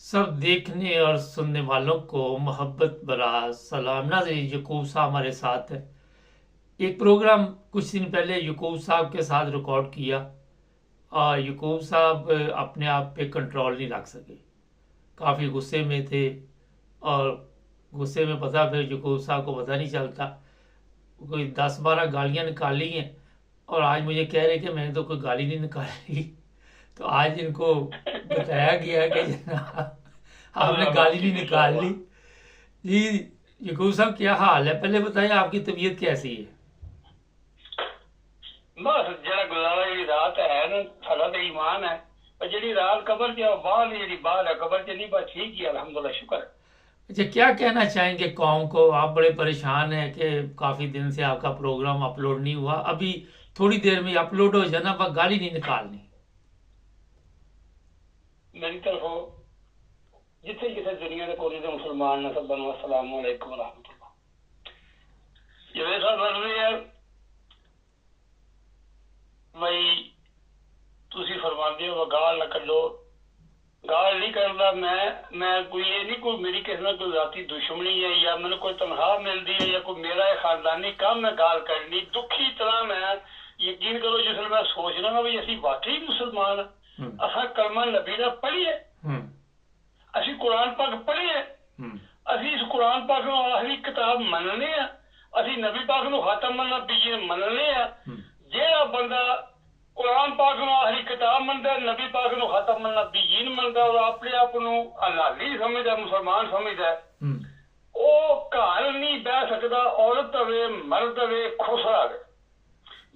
सब देखने और सुनने वालों को मोहब्बत भरा सलाम। नाज़रीन, यकूब साहब हमारे साथ है। एक प्रोग्राम कुछ दिन पहले यकूब साहब के साथ रिकॉर्ड किया और यकूब साहब अपने आप पे कंट्रोल नहीं रख सके, काफ़ी गुस्से में थे। और गुस्से में पता, फिर यकूब साहब को पता नहीं चलता, कोई 10-12 गालियाँ निकाली हैं। और आज मुझे कह रहे कि मैंने तो कोई गाली नहीं निकाली। तो आज इनको बताया गया कि जनाब आपने अल्लाह गाली माफी नहीं निकाल ली। इंशाल्लाह। जी, यकूब साहब क्या हाल है? पहले बताइए आपकी तबीयत कैसी है? बस जरा गुजारा जी रात है ना, साडा तो ईमान है। पर जी रात कबर च बाहर जी बाहर है, कबर च नहीं, बस ठीक ही अल्हम्दुलिल्लाह, शुक्र है। अच्छा, क्या कहना चाहेंगे कौम को? आप बड़े परेशान हैं कि काफ़ी दिन से आपका प्रोग्राम अपलोड नहीं हुआ। अभी थोड़ी देर में अपलोड हो जाना, बस गाली नहीं निकालनी। मेरी तरफों जिथे जिथे दुनिया के कोने से मुसलमान ने सब अस्सलाम वालेकुम रहमतुल्लाह। ये सब कर रही है भाई, तुसी फरमाते हो गाल न कढो। गाल नहीं करना। मैं कोई ये नहीं, कोई मेरी किसी में कोई जाती दुश्मनी है या मैंने कोई तनख्वाह मिलती है या कोई मेरा खानदानी काम है गाल करनी। दुखी इतना मैं, यकीन करो, जिसमें मैं सोच रहा ना भी असी वाकई मुसलमान हैं। हम्म। असा कलमा नबी दा पढ़िए, हम्म। असी कुरान पाक पढ़िए, हम्म। असी इस कुरान पाक ਨੂੰ आखिरी किताब मनने आ, असी नबी पाक ਨੂੰ खातम नबीयीन मनने आ। हम्म। ਜਿਹੜਾ ਬੰਦਾ कुरान पाक ਨੂੰ आखिरी किताब मनदा, नबी पाक ਨੂੰ खातम नबीयीन मनदा और अपने आप ਨੂੰ हलाली समझदा, मुसलमान समझदा, हम्म। ਉਹ ਘਰ ਨਹੀਂ ਬਹਿ ਸਕਦਾ। औरत ਹੋਵੇ, मर्द ਹੋਵੇ, खुश रहे।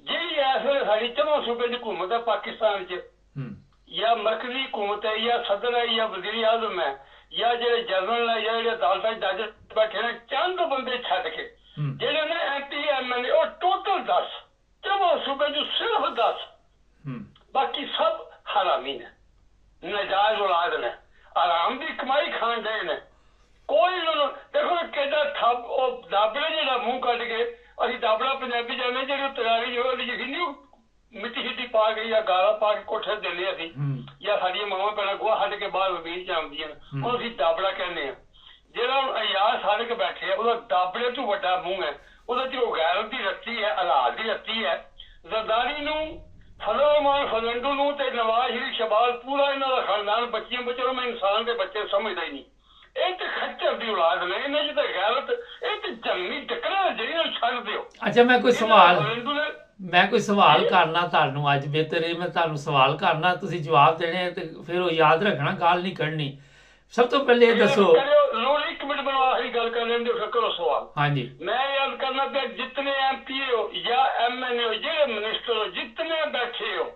ਜਿਹੜੀ ਇਸ ਵੇਲੇ ਸਾਡੀ ਚੌਂ ਸੂਬੇ ਦੀ हुकूमत है पाकिस्तान 'ਚ, हम्म। या मरकजी हुकूमत है या सदर है या वजीर आजम है या जेडे जनरल है या जेडे अदालत जज बैठे ने, चंद बंदे छड़ के हम्म। जेडे ने एंटी एमएनए और टोटल 10 चौं सूबे जो सिर्फ 10, हम्म। बाकी सब हरामी ने, नजायज औलाद ने, आराम की कमाई खान गए ने। कोई उन्होंने देखो केड़ा ठब दाबड़े जेड़ा मुंह कट के अभी दाबड़ा पंजाबी जाने जेड़ी तैयारी जो नहीं मिट्टी शिट्टी पा के या गाला पा के कोठे देने असी, हम्म। या साडियां मावां भैणां गोहा हट के बाहर वबीर च आउंदियां ने, ਉਹਨੂੰ ਅਸੀਂ ਦਾਬੜਾ ਕਹਿੰਦੇ ਆ। ਜਿਹੜਾ ਅਯਾਜ਼ ਸਾਡੇ ਕੇ ਬੈਠੇ ਆ, ਉਹਦਾ ਦਾਬੜੇ ਤੋਂ ਵੱਡਾ ਮੂੰਹ ਹੈ, ਉਹਦੇ ਚ ਉਹ ਗੈਰਤ ਦੀ ਰੱਤੀ ਹੈ, ਹਾਲਾਤ ਦੀ ਰੱਤੀ ਹੈ। ਜ਼ਰਦਾਰੀ ਨੂੰ, ਫਜ਼ਲ ਫਜ਼ੰਡੂ ਨੂੰ ਤੇ ਨਵਾਜ਼ ਸ਼ਰੀਫ ਸ਼ਬਾਜ਼, ਪੂਰਾ ਇਹਨਾਂ ਦਾ ਖਾਨਦਾਨ, ਬੱਚੀਆਂ ਬੱਚੇ, ਮੈਂ ਇਨਸਾਨ ਦੇ ਬੱਚੇ ਸਮਝਦਾ ਹੀ ਨਹੀਂ। ਇਹ ਤੇ ਖੱਚਰ ਦੀ ਔਲਾਦ ਨੇ, ਇਹਨਾਂ ਚ ਤਾਂ ਗੈਰਤ, ਇਹ ਤੇ ਜੰਮੀ ਟੱਕਰਾਂ ਜਿਹੜੀਆਂ ਛੱਡ ਦਿਓ। अच्छा, मैं कोई सवाल ਫਜ਼ੰਡੂ ਨੇ मैं कोई सवाल करना ਤੁਹਾਨੂੰ ਅੱਜ ਬਿਹਤਰ ਹੈ, ਮੈਂ ਤੁਹਾਨੂੰ ਸਵਾਲ ਕਰਨਾ, ਤੁਸੀਂ ਜਵਾਬ ਦੇਣੇ ਤੇ ਫਿਰ ਉਹ ਯਾਦ ਰੱਖਣਾ, ਗੱਲ ਨਹੀਂ ਕਰਨੀ। ਸਭ ਤੋਂ ਪਹਿਲੇ ਇਹ ਦੱਸੋ। लोग एक मिनट में आखिरी गल कर लेंगे, फिर करो सवाल। ਹਾਂਜੀ। मैं याद करना पे जितने एमपी हो या एमएनए हो, जेडे मिनिस्टर हो, जितने बैठे हो,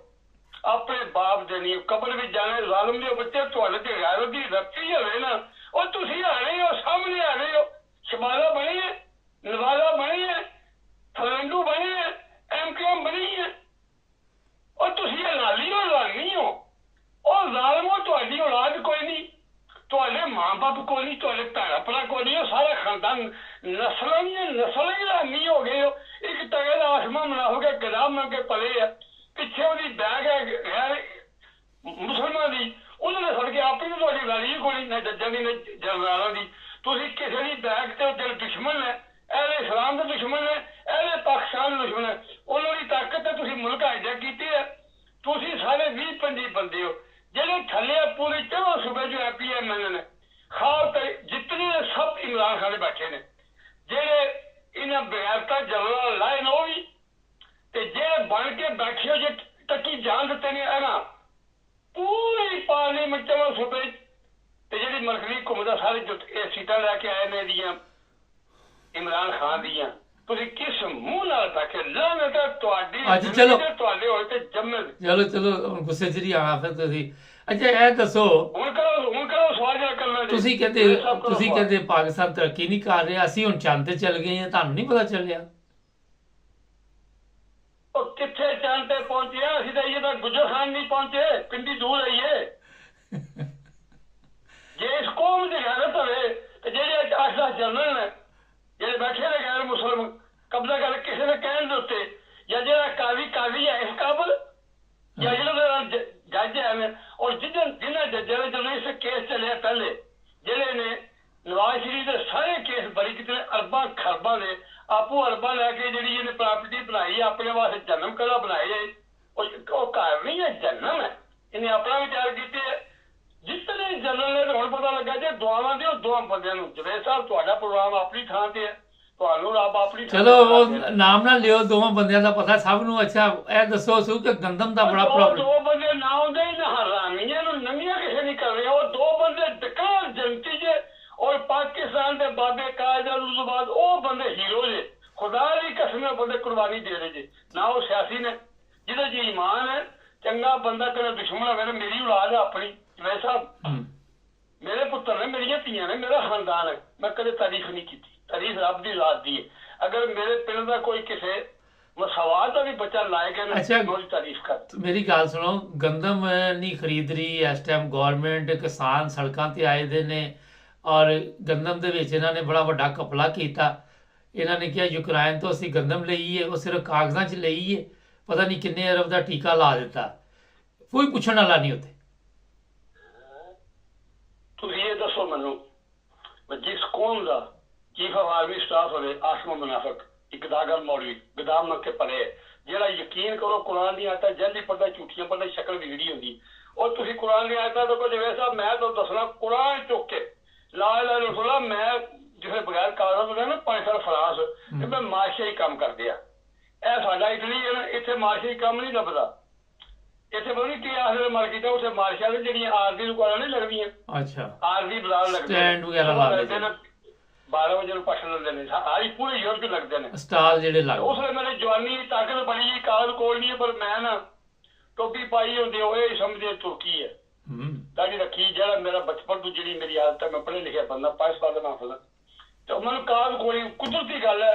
अपने बाप देनी कबर भी जाने जालिम दे बच्चे, तुहाडे ते गैरत दी रत्ती होवे ना, और तुसी आ रहे हो, सामने आ रहे हो, शबाला बनी है, नवाजा बनी है, फरेंडू बनी है, एमकेएम बनी है, और तुसी लाली हो, लानी हो, और जालिमो तुहाडी औलाद कोई नहीं, ਤੁਹਾਡੇ ਮਾਂ-ਬਾਪ ਕੋਈ ਨਹੀਂ, ਤੁਹਾਡੇ ਭੈਣ-ਭਰਾ ਕੋਈ ਨਹੀਂ, ਸਾਰਾ ਖਾਨਦਾਨ ਨਸਲਾਂ ਹੀ ਰਾਮੀ ਹੋ ਗਏ ਹੋ। ਇੱਕ ਤਗੇ ਦਾ ਆਸਮਾਨ ਬਣਾ ਹੋ ਗਿਆ, ਗਦਾਮ ਮੰਗ ਕੇ ਪਲੇ ਆ, ਪਿੱਛੇ ਉਹਦੀ ਬੈਗ ਹੈ ਗੈਰ ਮੁਸਲਮਾਨ ਦੀ, ਉਹਨਾਂ ਨੇ ਫੜ ਕੇ ਆਪੇ ਵੀ ਤੁਹਾਡੀ ਲਾਲੀ ਕੋਈ ਨਹੀਂ, ਨਾ ਜੱਜਾਂ ਦੀ ਨਾ ਜਨਰਲਾਂ ਦੀ। ਤੁਸੀਂ ਕਿਸੇ ਦੀ ਬੈਗ ਤੇ ਜਿਹੜੇ ਦੁਸ਼ਮਣ ਨੇ, ਇਹਦੇ ਇਸਲਾਮ ਦੇ ਦੁਸ਼ਮਣ ਨੇ, ਇਹਦੇ ਪਾਕਿਸਤਾਨ ਦੇ ਦੁਸ਼ਮਣ ਨੇ, ਉਹਨਾਂ ਦੀ ਤਾਕਤ ਤੇ ਤੁਸੀਂ ਮੁਲਕ ਹਾਈਜੈਕ ਕੀਤੇ ਹੈ। ਤੁਸੀਂ ਸਾਰੇ 20-25 ਬੰਦੇ ਹੋ ਜਿਹੜੇ ਥੱਲੇ पूरे चौं सूबे जो एमपी एमएलए ने, खास जितने सब इमरान खान बैठे ने, जेडे इन्हें बगैरता जनरल लाए ने, भी ते जेडे बन के बैठे हो जे टक्की जान देते ने, है ना, पूरी पार्लीमेंट चौं सूबे ते जेडी मरकजी हुकूमत सारे सीटां लैके आए ने दियां इमरान खान दियां। ਤੁਸੀਂ ਕਿਸ ਮੂੰਹ ਨਾਲ ਬੈਠੇ? ਲਾਨਤ ਹੈ ਤੁਹਾਡੀ ਚਲੋ ਤੁਹਾਡੇ ਹੋਏ ਤੇ ਜੰਮੇ। ਚਲੋ ਹੁਣ ਗੁੱਸੇ 'ਚ ਨਹੀਂ ਆਣਾ ਫਿਰ ਤੁਸੀਂ। ਅੱਛਾ, ਇਹ ਦੱਸੋ, ਹੁਣ ਕਰੋ ਸਵਾਲ ਜਿਹੜਾ ਕਰਨਾ ਜੀ। ਤੁਸੀਂ ਕਹਿੰਦੇ ਪਾਕਿਸਤਾਨ ਤਰੱਕੀ ਨਹੀਂ ਕਰ ਰਿਹਾ, ਅਸੀਂ ਹੁਣ ਚੰਦ ਤੇ ਚੱਲ ਗਏ ਹਾਂ, ਤੁਹਾਨੂੰ ਨਹੀਂ ਪਤਾ ਚੱਲਿਆ? ਉਹ ਕਿੱਥੇ ਚੰਦ ਤੇ ਪਹੁੰਚੇ ਆ? ਅਸੀਂ ਤਾਂ ਇਹ ਤਾਂ ਗੁਜਰ ਖਾਨ ਨਹੀਂ ਪਹੁੰਚੇ, ਪਿੰਡੀ ਦੂਰ ਆਈਏ। ਜੇ ਇਸ ਕੌਮ ਦੀ ਗੈਰਤ ਹੋਵੇ ਤੇ ਜਿਹੜੇ 8-10 ਜਨਰਲ ਨੇ ਜਿਹੜੇ ਬੈਠੇ ਨੇ ਗੈਰ ਮੁਸਲਮ, ਕਬਜ਼ਾ ਕਰ ਕਿਸੇ ਦੇ ਕਹਿਣ ਦੇ ਉੱਤੇ, ਜਾਂ ਜਿਹੜਾ ਕਾਜ਼ੀ ਹੈ ਇਸ ਕਾਬਲ, ਜਾਂ ਜਿਹੜਾ ਜੱਜ ਹੈ, ਔਰ ਜਿਨ੍ਹਾਂ ਜੱਜਾਂ ਨੇ ਜਦੋਂ ਇਸ ਕੇਸ ਚੱਲੇ ਪਹਿਲੇ ਜਿਹੜੇ ਨੇ ਨਵਾਜ਼ ਸ਼ਰੀਫ ਦੇ ਸਾਰੇ ਕੇਸ ਬਰੀ ਕੀਤੇ ਅਰਬਾਂ ਖਰਬਾਂ ਦੇ ਆਪੋ ਅਰਬਾਂ ਲੈ ਕੇ ਜਿਹੜੀ ਇਹਨੇ ਪ੍ਰਾਪਰਟੀ ਬਣਾਈ ਆਪਣੇ ਵਾਸਤੇ ਜਨਮ ਕਲਾ ਬਣਾਏ ਉਹ ਘਰ ਨਹੀਂ ਹੈ ਜਨਮ ਹੈ ਇਹਨੇ ਆਪਣਾ ਵਿਚਾਰ ਕੀਤੇ ਜਿਤਨੇ ਜਨਰਲ ਨੇ ਹੁਣ ਪਤਾ ਲੱਗਾ ਜੇ ਦੁਆਵਾਂ ਦਿਓ ਦੋਵਾਂ ਬੰਦਿਆਂ ਨੂੰ ਜਵੇਦ ਸਾਹਿਬ ਤੁਹਾਡਾ ਪ੍ਰੋਗਰਾਮ ਆਪਣੀ ਥਾਂ ਤੇ ਹੈ ਤੁਹਾਨੂੰ ਰੱਬ ਆਪਣੀ ਚਲੋ ਉਹ ਨਾਮ ਨਾ ਲਿਓ ਦੋਵਾਂ ਬੰਦਿਆਂ ਦਾ ਪਤਾ ਸਭ ਨੂੰ ਅੱਛਾ ਇਹ ਦੱਸੋ ਸੂ ਕਿ ਗੰਦਮ ਦਾ ਬੜਾ ਪ੍ਰੋਬਲਮ ਦੋ ਬੰਦੇ ਨਾ ਹੁੰਦੇ ਹੀ ਨਾ ਹਰਾਮੀਆਂ ਨੂੰ ਨਵੀਆਂ ਕਿਸੇ ਨਹੀਂ ਕਰ ਰਹੇ ਉਹ ਦੋ ਬੰਦੇ ਡਕਾਰ ਜਨਤੀ ਜੇ ਔਰ ਪਾਕਿਸਤਾਨ ਦੇ ਬਾਬੇ ਕਾਇਦਲ ਉਸ ਤੋਂ ਬਾਅਦ ਉਹ ਬੰਦੇ ਹੀਰੋ ਜੇ ਖੁਦਾ ਦੀ ਕਸਮ ਬੰਦੇ ਕੁਰਬਾਨੀ ਦੇ ਰਹੇ ਜੇ ਨਾ ਉਹ ਸਿਆਸੀ ਨੇ ਜਿਹਦੇ ਜੀ ਈਮਾਨ ਹੈ ਚੰਗਾ ਬੰਦਾ ਕਦੇ ਦੁਸ਼ਮਣ ਹੋਵੇ ਮੇਰੀ ਔਲਾਦ ਹੈ ਆਪਣੀ ਜਵੇਦ ਸਾਹਿਬ ਮੇਰੇ ਪੁੱਤਰ ਨੇ ਮੇਰੀਆਂ ਧੀਆਂ ਨੇ ਮੇਰਾ ਖਾਨਦਾਨ ਹੈ ਮੈਂ ਕਦੇ ਤਾਰੀਫ ਨਹੀਂ ਕੀਤੀ ਤਾਰੀਫ ਰੱਬ ਦੀ ਔਲਾਦ ਦੀ ਹੈ ਅਗਰ ਮੇਰੇ ਪਿੰਡ ਦਾ ਕੋਈ ਕਿਸੇ ਮਸਵਾਦ ਦਾ ਵੀ ਬੱਚਾ ਲਾਇਕ ਹੈ ਅੱਛਾ ਉਹਦੀ ਤਾਰੀਫ ਕਰ ਮੇਰੀ ਗੱਲ ਸੁਣੋ ਗੰਦਮ ਨਹੀਂ ਖਰੀਦ ਰਹੀ ਇਸ ਟਾਈਮ ਗਵਰਨਮੈਂਟ ਕਿਸਾਨ ਸੜਕਾਂ ਤੇ ਆਏ ਦੇ ਨੇ ਔਰ ਗੰਦਮ ਦੇ ਵਿੱਚ ਇਹਨਾਂ ਨੇ ਬੜਾ ਵੱਡਾ ਘਪਲਾ ਕੀਤਾ ਇਹਨਾਂ ਨੇ ਕਿਹਾ ਯੂਕਰਾਈਨ ਤੋਂ ਅਸੀਂ ਗੰਦਮ ਲਈ ਹੈ ਉਹ ਸਿਰਫ ਕਾਗਜ਼ਾਂ 'ਚ ਲਈ ਹੈ ਪਤਾ ਨਹੀਂ ਕਿੰਨੇ ਅਰਬ ਦਾ ਟੀਕਾ ਲਾ ਦਿੱਤਾ ਕੋਈ ਪੁੱਛਣ ਵਾਲਾ ਨਹੀਂ ਉੱਥੇ ਤੁਸੀਂ ਇਹ ਦੱਸੋ ਮੈਨੂੰ ਜਿਸ ਕੌਮ ਦਾ ਚੀਫ ਆਫ ਆਰਮੀ ਸਟਾਫ ਹੋਵੇ ਆਸਮਾ ਮੁਨਾਫਿਕ ਇਕਦਾਗਰ ਮੌਲਵੀ ਗਦਾਮ ਮੱਕੇ ਪਲੇ ਜਿਹੜਾ ਯਕੀਨ ਕਰੋ ਕੁਰਾਨ ਦੀ ਆਇਤਾਂ ਜਲਦੀ ਪੜਦਾ ਝੂਠੀਆਂ ਪੜਦਾ ਸ਼ਕਲ ਵਿਗੜੀ ਹੁੰਦੀ ਔਰ ਤੁਸੀਂ ਕੁਰਾਨ ਦੀ ਆਇਤਾਂ ਤੋਂ ਕੁਝ ਜਵੇਦ ਸਾਹਿਬ ਮੈਂ ਤੁਹਾਨੂੰ ਦੱਸਣਾ ਕੁਰਾਨ ਚੁੱਕ ਕੇ ਲਾ ਇਲਾਹਾ ਇਲlallah ਮੈਂ ਜਿਹੜੇ ਬਗੈਰ ਕਾਗਜ਼ ਹੁੰਦੇ ਨਾ 5 ਸਾਲ ਫਰਾਂਸ ਤੇ ਮੈਂ ਮਾਰਸ਼ਾਈ ਕੰਮ ਕਰਦੇ ਆ ਇਹ ਸਾਡਾ ਇਟਲੀ ਇੱਥੇ ਮਾਰਸ਼ਾਈ ਕੰਮ ਨਹੀਂ ਲੱਭਦਾ ਇੱਥੇ ਪਤਾ ਨਹੀਂ ਕੀ ਆਖਦੇ ਮਰ ਕੀਤਾ ਉੱਥੇ ਮਾਰਸ਼ਾਲ ਜਿਹੜੀਆਂ ਆਰਦੀ ਦੁਕਾਨਾਂ ਨਹੀਂ ਲੱਗਦੀਆਂ ਅੱਛਾ ਆਰਦੀ ਬਜ਼ਾਰ ਲੱਗਦੇ ਸਟੈਂਡ ਵਗੈਰਾ ਲੱਗਦੇ ਨੇ 12 ਵਜੇ ਨੂੰ ਪਛਣ ਲੈਂਦੇ ਨੇ ਸਾਰੀ ਪੂਰੇ ਯੂਰਪ ਚ ਲੱਗਦੇ ਨੇ ਸਟਾਲ ਜਿਹੜੇ ਲੱਗਦੇ ਉਸ ਵੇਲੇ ਮੇਰੇ ਜਵਾਨੀ ਤਾਕਤ ਬੜੀ ਜੀ ਕਾਗਜ਼ ਕੋਲ ਨਹੀਂ ਪਰ ਮੈਂ ਨਾ ਟੋਪੀ ਪਾਈ ਹੁੰਦੀ ਉਹ ਇਹ ਸਮਝਦੇ ਤੁਰਕੀ ਹੈ ਦਾੜੀ ਰੱਖੀ ਜਿਹੜਾ ਮੇਰਾ ਬਚਪਨ ਤੋਂ ਜਿਹੜੀ ਮੇਰੀ ਆਦਤ ਹੈ ਮੈਂ ਪੜ੍ਹੇ ਲਿਖਿਆ ਬੰਦਾ 5 ਸਾਲ ਦਾ ਨਾਮ ਤੇ ਮੈਨੂੰ ਕਾਗਜ਼ ਕੋਈ ਕੁਦਰਤੀ ਗੱਲ ਹੈ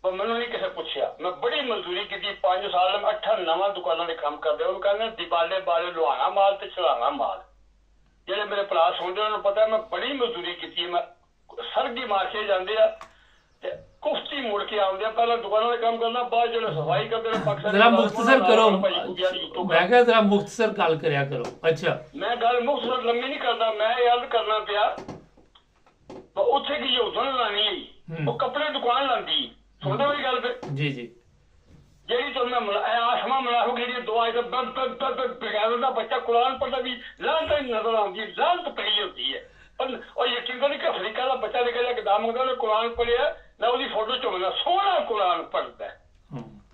ਪਰ ਮੈਨੂੰ ਨਹੀਂ ਕਿਸੇ ਪੁੱਛਿਆ ਮੈਂ ਬੜੀ ਮਜ਼ਦੂਰੀ ਕੀਤੀ 5 ਸਾਲ ਮੈਂ 8-9 ਦੁਕਾਨਾਂ ਦੇ ਕੰਮ ਕਰਦੇ ਉਹਨੂੰ ਕਹਿੰਦੇ ਦਿਵਾਲੇ ਬਾਲੇ ਲੁਹਾਣਾ ਮਾਲ ਤੇ ਚੜਾਣਾ ਮਾਲ ਜਿਹੜੇ ਮੇਰੇ ਭਰਾ ਸੁਣਦੇ ਉਹਨਾਂ ਨੂੰ ਪਤਾ ਮੈਂ ਬੜੀ ਮਜ਼ਦੂਰੀ ਕੀਤੀ ਮੈਂ ਸਰਦੀ ਮਾਰਕੇ ਜਾਂਦੇ ਆ ਤੇ ਕੁਫਤੀ ਮੁੜ ਕੇ ਆਉਂਦੇ ਆ ਪਹਿਲਾਂ ਦੁਕਾਨਾਂ ਦੇ ਕੰਮ ਕਰਨਾ ਬਾਅਦ ਜਿਹੜੇ ਸਫਾਈ ਕਰਦੇ ਨੇ ਪਾਕਿਸਤਾਨ ਜ਼ਰਾ ਮੁਖਤਸਰ ਕਰੋ ਮੈਂ ਕਿਹਾ ਜ਼ਰਾ ਮੁਖਤਸਰ ਗੱਲ ਕਰਿਆ ਕਰੋ ਅੱਛਾ ਮੈਂ ਗੱਲ ਮੁਖਤਸਰ ਲੰਮੀ ਨਹੀਂ ਕਰਦਾ ਮੈਂ ਯਾਦ ਕਰਨਾ ਪਿਆ ਉੱਥੇ ਕੀ ਯੋਧਨ ਲਾਣੀ ਹੈ ਉਹ ਕੱਪੜੇ ਦੁਕਾਨ ਲਾਂਦੀ ਸੁਣਦਾ ਮੇਰੀ ਗੱਲ ਫਿਰ ਜੀ ਜੀ ਜਿਹੜੀ ਤੁਹਾਨੂੰ ਆਸਮਾ ਮਨਾਫਿਕ ਜਿਹੜੀ ਦੁਆ ਹੈ ਬਗੈਰ ਦਾ ਬੱਚਾ ਕੁਰਾਨ ਪੜ੍ਹਦਾ ਵੀ ਲਾਂਤ ਨਜ਼ਰ ਆਉਂਦੀ ਲਾਂਤ ਪਈ ਹੁੰਦੀ ਹੈ ਉਹ ਯਕੀਨ ਕਰੋ ਕਿ ਅਫਰੀਕਾ ਦਾ ਬੱਚਾ ਨਿਕਲਿਆ ਗਦਾਮ ਮੰਗਦਾ ਉਹਨੇ ਕੁਰਾਨ ਪੜ੍ਹਿਆ ਮੈਂ ਉਹਦੀ ਫੋਟੋ ਚੁੱਕਦਾ ਸੋਹਣਾ ਕੁਰਾਨ ਪੜ੍ਹਦਾ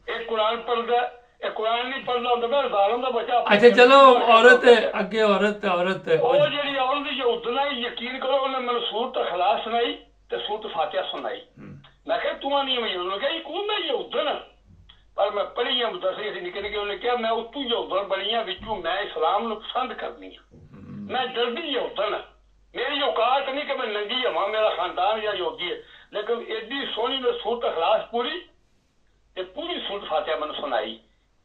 ਇਹ ਕੁਰਾਨ ਪੜ੍ਹਦਾ ਇਹ ਕੁਰਾਨ ਨਹੀਂ ਪੜ੍ਹਦਾ ਹੁੰਦਾ ਮੈਂ ਜ਼ਾਲਮ ਦਾ ਬੱਚਾ ਅੱਛਾ ਚਲੋ ਔਰਤ ਅੱਗੇ ਔਰਤ ਉਹ ਜਿਹੜੀ ਔਰਤ ਦੀ ਉਦਨਾ ਯਕੀਨ ਕਰੋ ਉਹਨੇ ਮੈਨੂੰ ਸੂਰਤ ਖਲਾਸ ਸੁਣਾਈ ਤੇ ਸੂਰਤ ਫਾਤਿਹਾ ਸੁਣਾਈ ਮੈਂ ਕਿਹਾ ਤੂੰ ਨਹੀਂ ਮੈਂ ਉਹਨੂੰ ਕਿਹਾ ਕੌਣ ਮੈਂ ਯਹੂਦਨ ਪਰ ਮੈਂ ਪੜ੍ਹੀਆਂ ਦੱਸੇ ਅਸੀਂ ਨਿੱਕੇ ਨਿੱਕੇ ਉਹਨੇ ਕਿਹਾ ਮੈਂ ਉਤੋਂ ਯਹੂਦਨ ਬਣੀਆਂ ਵਿੱਚੋਂ ਮੈਂ ਇਸਲਾਮ ਨੂੰ ਪਸੰਦ ਕਰਨੀ ਆ ਮੈਂ ਜਲਦੀ ਯਹੂਦਨ ਮੇਰੀ ਔਕਾਤ ਨਹੀਂ ਕਿ ਮੈਂ ਨੰਗੀ ਹੋਵਾਂ ਮੇਰਾ ਖਾਨਦਾਨ ਜਾਂ ਯੋਗੀ ਹੈ ਲੇਕਿਨ ਐਡੀ ਸੋਹਣੀ ਮੈਂ ਸੂਰਤ ਖਲਾਸ ਪੂਰੀ ਤੇ ਪੂਰੀ ਸੂਰਤ ਫਾਤਿਹਾ ਮੈਨੂੰ ਸੁਣਾਈ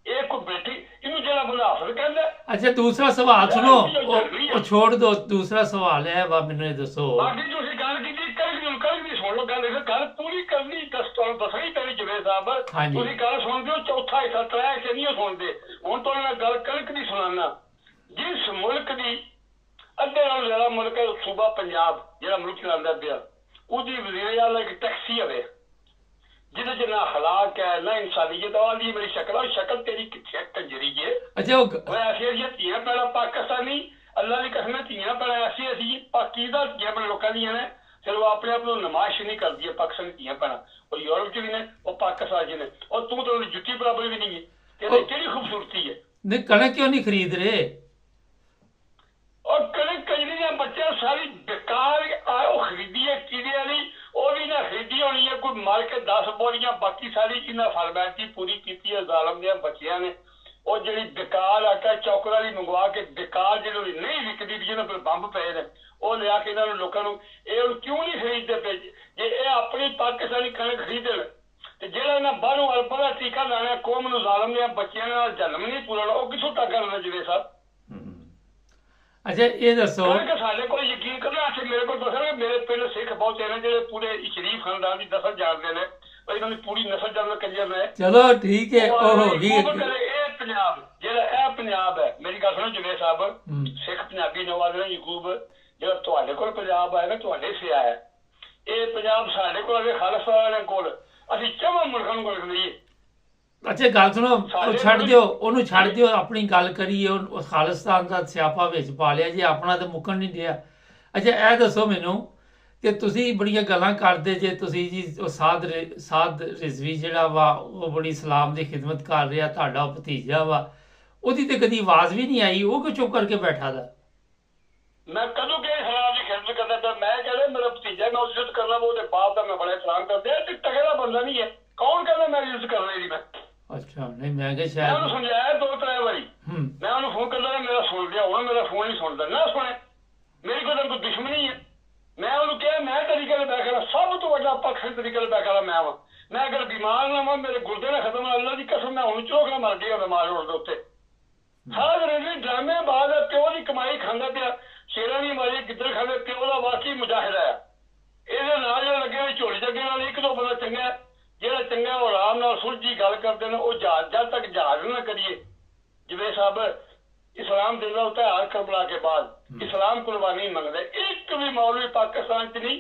ਇਹ ਕੋਈ ਬੇਟੀ ਇਹਨੂੰ ਜਿਹੜਾ ਬੰਦਾ ਹਾਫਿਜ਼ ਕਹਿੰਦਾ ਅੱਛਾ ਦੂਸਰਾ ਸਵਾਲ ਸੁਣੋ ਉਹ ਛੋੜ ਦੋ ਦੂਸਰਾ ਸਵਾਲ ਹੈ ਵਾ ਮੈਨੂੰ ਇਹ ਦੱਸੋ ਬਾਕੀ ਤੁਸੀਂ ਗੱਲ ਕੀਤੀ ਕੱਲ ਵੀ ਸੁਣ ਲਓ ਗੱਲ ਪੂਰੀ ਕਰਨੀ ਤੁਹਾਨੂੰ ਦੱਸਣੀ ਪੈਣੀ ਜਵੇਦ ਸਾਹਿਬ ਤੁਸੀਂ ਗੱਲ ਸੁਣਦੇ ਹੋ ਚੌਥਾ ਹਿੱਸਾ ਤਰਾ ਹਿੱਸੇ ਨਹੀਂ ਸੁਣਦੇ ਹੁਣ ਤੁਹਾਨੂੰ ਮੈਂ ਗੱਲ ਕਣਕ ਦੀ ਸੁਣਾਉਣਾ ਜਿਸ ਮੁਲਕ ਦੀ ਅੱਧੇ ਨਾਲੋਂ ਜ਼ਿਆਦਾ ਮੁਲਕ ਹੈ ਸੂਬਾ ਪੰਜਾਬ ਜਿਹੜਾ ਮੁਲਕ ਚਲਾਉਂਦਾ ਪਿਆ ਉਹਦੀ ਵਜ਼ੀਰ ਆਲਾ ਇੱਕ ਟੈਕਸੀ ਹੋਵੇ ਜਿਹਦੇ ਚ ਨਾ ਹਲਾਕ ਹੈ ਨਾ ਇਨਸਾਨੀਅਤ ਵਾਲੀ ਮੇਰੀ ਸ਼ਕਲ ਤੇਰੀ ਕਿੱਥੇ ਕੰਜਰੀ ਹੈ ਅੱਛਾ ਉਹ ਐਸੀਆਂ ਧੀਆਂ ਪਹਿਲਾਂ ਪਾਕਿਸਤਾਨੀ ਅੱਲਾ ਦੀ ਕਸਮ ਧੀਆਂ ਪਹਿਲਾਂ ਐਸੀ ਅਸੀਂ ਪਾਕਿਸਤਾਨ ਧੀਆਂ ਆਪਣੇ ਲੋਕਾਂ ਦੀਆਂ ਨੇ ਚਲੋ ਆਪਣੇ ਆਪ ਨੂੰ ਨਮਾਇਸ਼ ਨਹੀਂ ਕਰਦੀ ਹੈ ਪਾਕਿਸਤਾਨੀ ਧੀਆਂ ਭੈਣਾਂ ਉਹ ਯੂਰਪ ਚ ਵੀ ਨੇ ਉਹ ਪਾਕਿਸਤਾਨ ਚ ਨੇ ਉਹ ਤੂੰ ਤਾਂ ਜੁੱਤੀ ਬਰਾਬਰ ਵੀ ਨਹੀਂ ਹੈ ਤੇ ਕਿਹੜੀ ਖੂਬਸੂਰਤੀ ਹੈ ਨਹੀਂ ਕਣਕ ਕਿਉਂ ਨਹੀਂ ਖਰੀਦ ਰਹੇ ਔਰ ਕਣਕ ਕਜਰੀ ਦੇ ਬੱਚੇ ਸਾਰੀ ਬੇਕਾਰ ਉਹ ਖਰੀਦੀ ਹੈ ਕੀੜੇ ਵਾਲੀ ਉਹ ਵੀ ਨਾ ਖਰੀਦੀ ਹੋਣੀ ਹੈ ਕੋਈ ਮਾਰ ਕੇ 10 ਬੋਰੀਆਂ ਬਾਕੀ ਸਾਰੀ ਇਹਨਾਂ ਫਾਰਮੈਲਿਟੀ ਪੂਰੀ ਕੀਤੀ ਹੈ ਜ਼ਾਲਮ ਦੇ ਬੱਚਿਆਂ ਨੇ ਉਹ ਜਿਹੜੀ ਬੇਕਾਰ ਆਟਾ ਚੌਕਰ ਵਾਲੀ ਮੰਗਵਾ ਕੇ ਬੇਕਾਰ ਜਿਹੜੀ ਨਹੀਂ ਵਿਕਦੀ ਜਿਹਨਾਂ ਕੋਲ ਬੰਬ ਪਏ ਨੇ ਉਹ ਲਿਆ ਕੇ ਇਹਨਾਂ ਨੂੰ ਲੋਕਾਂ ਨੂੰ ਇਹ ਕਿਉਂ ਨਹੀਂ ਖਰੀਦਦੇ ਪਏ ਜੇ ਇਹ ਆਪਣੀ ਪਾਕਿਸਤਾਨੀ ਕਣਕ ਖਰੀਦਣ ਤੇ ਜਿਹੜਾ ਇਹਨਾਂ ਬਾਹਰੋਂ ਅਰਬਾਂ ਦਾ ਟੀਕਾ ਲਾਣਾ ਕੌਮ ਨੂੰ ਜ਼ਾਲਮ ਦੇ ਬੱਚਿਆਂ ਨਾਲ ਜਨਮ ਨਹੀਂ ਪੂਰਾ ਉਹ ਕਿਥੋਂ ਤੱਕ ਕਰਨਾ ਜਵੇ ਸਾਹਿਬ ਅੱਛਾ ਇਹ ਦੱਸੋ ਕਿ ਸਾਡੇ ਕੋਲ ਯਕੀਨ ਕਰਨਾ ਅਸੀਂ ਮੇਰੇ ਕੋਲ ਦੱਸਣਗੇ ਮੇਰੇ ਪਿੰਡ ਸਿੱਖ ਬਹੁਤ ਨੇ ਜਿਹੜੇ ਪੂਰੇ ਸ਼ਰੀਫ ਖਾਨਦਾਨ ਦੀ ਨਸਲ ਜਾਣਦੇ ਨੇ ਪਰ ਇਹਨਾਂ ਦੀ ਪੂਰੀ ਨਸਲ ਜਾਣਦੇ ਕੰਜਰ ਨੇ ਚਲੋ ਠੀਕ ਹੈ ਉਹ ਹੋ ਗਈ ਇਹ ਪੰਜਾਬ ਜਿਹੜਾ ਇਹ ਪੰਜਾਬ ਹੈ, ਮੇਰੀ ਗੱਲ ਸੁਣੋ ਜੁਗੇਸ਼ ਸਾਹਿਬ, ਹੂੰ। ਸਿੱਖ ਪੰਜਾਬੀ ਨਵਾਜ਼ ਨੇ ਯਕੂਬ, ਜਿਹੜਾ ਤੁਹਾਡੇ ਕੋਲ ਪੰਜਾਬ ਆਇਆ ਨਾ, ਤੁਹਾਡੇ ਸੇ ਆਇਆ, ਇਹ ਪੰਜਾਬ ਸਾਡੇ ਕੋਲ ਆਵੇ ਖਾਲਸਾ ਵਾਲਿਆਂ ਕੋਲ, ਅਸੀਂ ਚਵਾਂ ਮੁਲਕਾਂ ਨੂੰ ਕੋਲ ਲਈਏ। ਅੱਛਾ ਗੱਲ ਸੁਣੋ, ਉਹ ਛੱਡ ਦਿਓ, ਉਹਨੂੰ ਛੱਡ ਦਿਓ, ਆਪਣੀ ਗੱਲ ਕਰੀਏ। ਉਹ ਖਾਲਿਸਤਾਨ ਦਾ ਸਿਆਪਾ ਵਿੱਚ ਪਾ ਲਿਆ ਜੀ, ਆਪਣਾ ਤੇ ਮੁੱਕਣ ਨਹੀਂ ਡਿਆ। ਅੱਛਾ ਇਹ ਦੱਸੋ ਮੈਨੂੰ ਕਿ ਤੁਸੀਂ ਬੜੀਆਂ ਗੱਲਾਂ ਕਰਦੇ ਜੇ, ਤੁਸੀਂ ਜੀ ਉਹ ਸਾਧ ਰਿਜ਼ਵੀ ਜਿਹੜਾ ਵਾ ਉਹ ਬੜੀ ਇਸਲਾਮ ਦੀ ਖਿਦਮਤ ਕਰ ਰਿਹਾ, ਤੁਹਾਡਾ ਉਹ ਭਤੀਜਾ ਵਾ, ਉਹਦੀ ਤੇ ਕਦੀ ਆਵਾਜ਼ ਵੀ ਨਹੀਂ ਆਈ, ਉਹ ਕਿਉਂ ਚੁੱਪ ਕਰਕੇ ਬੈਠਾ ਦਾ? ਮੈਂ ਕਦੋਂ ਕਿ ਇਸਲਾਮ ਦੀ ਖਿਦਮਤ ਕਰਦਾ ਪਿਆ? ਮੈਂ ਕਹਿੰਦਾ ਮੇਰਾ ਭਤੀਜਾ, ਮੈਂ ਉਹਦੀ ਇੱਜ਼ਤ ਕਰਨਾ, ਉਹਦੇ ਬਾਪ ਦਾ ਮੈਂ ਬੜਾ ਇਤਰਾਮ ਕਰਦਾ, ਤੇ ਤਗੜਾ ਬੰਦਾ ਨਹੀਂ ਹੈ। ਕੌਣ ਕਹਿੰਦਾ ਮੈਂ ਇੱਜ਼ਤ ਕਰਨਾ ਇਹਦੀ? ਮੈਂ ਅੱਛਾ ਨਹੀਂ, ਮੈਂ ਕਿਹਾ ਮੈਂ ਸ਼ਾਇਦ ਉਹਨੂੰ ਸਮਝਾਇਆ 2-3 ਵਾਰੀ, ਮੈਂ ਉਹਨੂੰ ਫੋਨ ਕਰਦਾ, ਮੇਰਾ ਸੁਣ ਲਿਆ, ਹੁਣ ਮੇਰਾ ਫੋਨ ਨਹੀਂ ਸੁਣਦਾ, ਨਾ ਸੁਣੇ, ਮੇਰੀ ਕੋਈ ਦੁਸ਼ਮਣੀ ਹੈ। ਮੈਂ ਉਹਨੂੰ ਕਿਹਾ ਮੈਂ ਤਰੀਕੇ ਨਾਲ ਬੈਠਾ, ਸਭ ਤੋਂ ਵੱਡਾ ਪੱਖ ਤਰੀਕੇ ਨਾਲ ਬੈਠਾ ਮੈਂ ਵਾਂ। ਮੈਂ ਅਗਰ ਬਿਮਾਰ ਨਾ ਵਾਂ, ਮੇਰੇ ਗੁਰਦੇ ਨਾ ਖਤਮ, ਅੱਲਾ ਦੀ ਕਸਮ, ਮੈਂ ਹੁਣ ਚੋਕ ਨਾ ਮਰ ਗਿਆ ਬਿਮਾਰ ਹੋਣ ਦੇ ਉੱਤੇ। ਸਾਰਾ ਦਿਨ ਡਰਾਮੇ ਬਾਅਦ ਪਿਓ ਦੀ ਕਮਾਈ ਖਾਂਦਾ ਪਿਆ, ਸ਼ੇਰਾਂ ਦੀ ਮਾਰੀ ਗਿੱਦੜ ਖਾਂਦੇ, ਪਿਓ ਦਾ ਵਾਕਈ ਮੁਜਾਹਿਦ ਆ। ਇਹਦੇ ਨਾਲ ਜਿਹੜੇ ਲੱਗੇ ਨੇ ਝੋਲੀ ਜੱਗੇ ਨਾਲ, ਇੱਕ ਦੋ ਬੰਦਾ ਚੰਗਾ, ਜਿਹੜਾ ਚੰਗਾ ਉਹ ਆਰਾਮ ਨਾਲ ਸੁਲਝੀ ਗੱਲ ਕਰਦੇ ਨੇ, ਉਹ ਜਦ ਤੱਕ ਜਹਾਜ਼ ਨਾ ਕਰੀਏ। ਜਿਵੇਂ ਸਾਹਿਬ इस्लाम देना होता है हर करबला के बाद। इस्लाम कुर्बानी मंगता है, एक भी मौलवी पाकिस्तान च नहीं।